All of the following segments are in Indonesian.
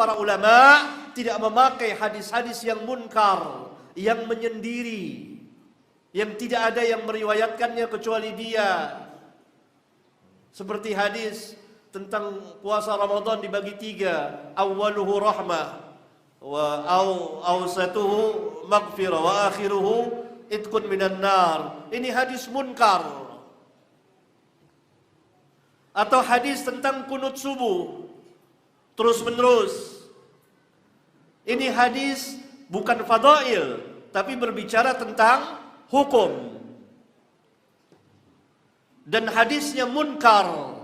para ulama tidak memakai hadis-hadis yang munkar, yang menyendiri, yang tidak ada yang meriwayatkannya kecuali dia. Seperti hadis tentang puasa Ramadan dibagi tiga, awwaluhu rahmah, wa awsatuhu maghfirah, wa akhiruhu itqun minan nar. Ini hadis munkar. Atau hadis tentang kunut subuh terus menerus. Ini hadis bukan fadail, tapi berbicara tentang hukum. Dan hadisnya munkar,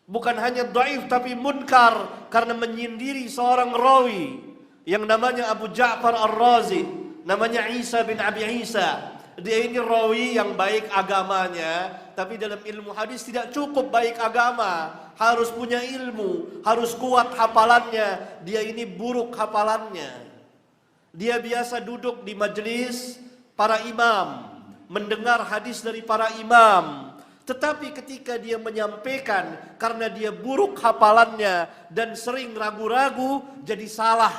bukan hanya dhaif tapi munkar karena menyindiri seorang rawi yang namanya Abu Ja'far Ar-Razi, namanya Isa bin Abi Isa. Dia ini rawi yang baik agamanya, tapi dalam ilmu hadis tidak cukup baik agama, harus punya ilmu, harus kuat hafalannya. Dia ini buruk hafalannya. Dia biasa duduk di majelis para imam, mendengar hadis dari para imam. Tetapi ketika dia menyampaikan, karena dia buruk hafalannya dan sering ragu-ragu, jadi salah.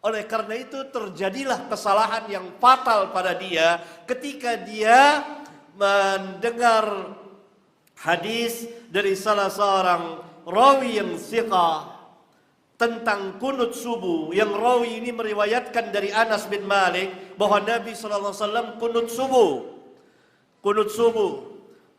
Oleh karena itu terjadilah kesalahan yang fatal pada dia ketika dia mendengar hadis dari salah seorang rawi yang thiqah tentang kunut subuh, yang rawi ini meriwayatkan dari Anas bin Malik bahwa Nabi SAW kunut subuh. Kunut subuh.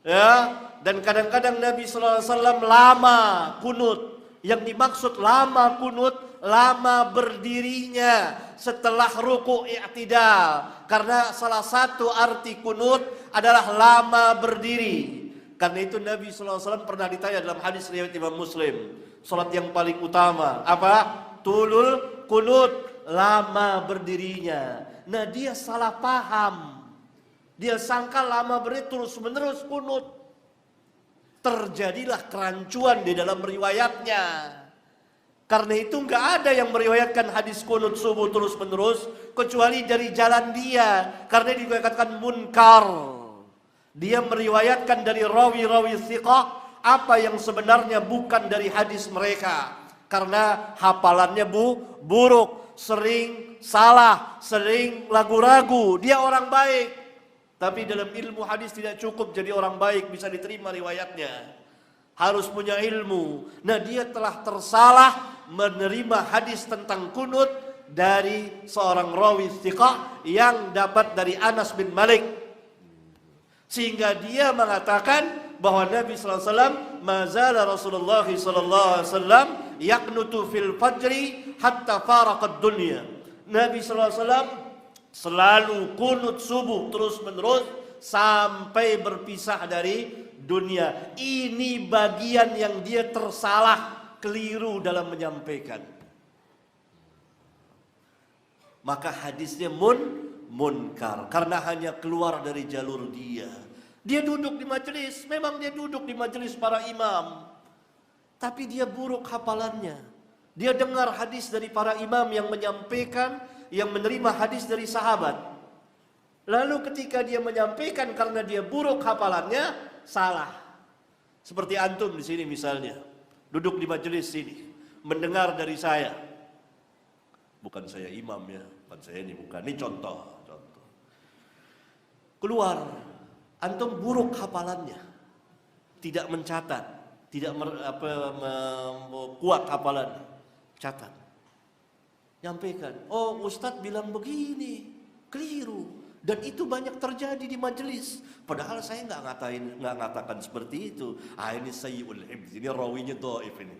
Ya, dan kadang-kadang Nabi SAW lama kunut. Yang dimaksud lama kunut, lama berdirinya setelah ruku' i'tidal. Karena salah satu arti kunut adalah lama berdiri. Karena itu Nabi SAW pernah ditanya dalam hadis riwayat Imam Muslim, salat yang paling utama apa? Tulul kunut, lama berdirinya. Nah, dia salah paham. Dia sangka lama berdiri terus menerus kunut. Terjadilah kerancuan di dalam riwayatnya. Karena itu nggak ada yang meriwayatkan hadis kunut subuh terus menerus kecuali dari jalan dia. Karena dikatakan munkar. Dia meriwayatkan dari rawi-rawi thiqah apa yang sebenarnya bukan dari hadis mereka. Karena hafalannya buruk, sering salah, sering ragu-ragu. Dia orang baik. Tapi dalam ilmu hadis tidak cukup jadi orang baik bisa diterima riwayatnya. Harus punya ilmu. Nah, dia telah tersalah menerima hadis tentang kunut dari seorang rawi thiqah yang dapat dari Anas bin Malik. Sehingga dia mengatakan bahwa Nabi SAW, mazala Rasulullah SAW yaqnutu fil fajri hatta faraqad dunya. Nabi SAW selalu kunut subuh terus menerus sampai berpisah dari dunia. Ini bagian yang dia tersalah, keliru dalam menyampaikan. Maka hadisnya munkar karena hanya keluar dari jalur dia. Dia duduk di majelis, memang dia duduk di majelis para imam, tapi dia buruk hafalannya. Dia dengar hadis dari para imam yang menyampaikan, yang menerima hadis dari sahabat. Lalu ketika dia menyampaikan karena dia buruk hafalannya, salah. Seperti antum di sini misalnya, duduk di majelis sini, mendengar dari saya. Bukan saya imam ya, bukan saya ini, bukan. Ini contoh. Keluar, antum buruk hafalannya, tidak mencatat, tidak kuat hafalannya, catat. Nyampaikan, oh Ustadz bilang begini, keliru. Dan itu banyak terjadi di majelis. Padahal saya nggak ngatakan seperti itu. Ini sayyul hibz, ini rawinya dhaif ini.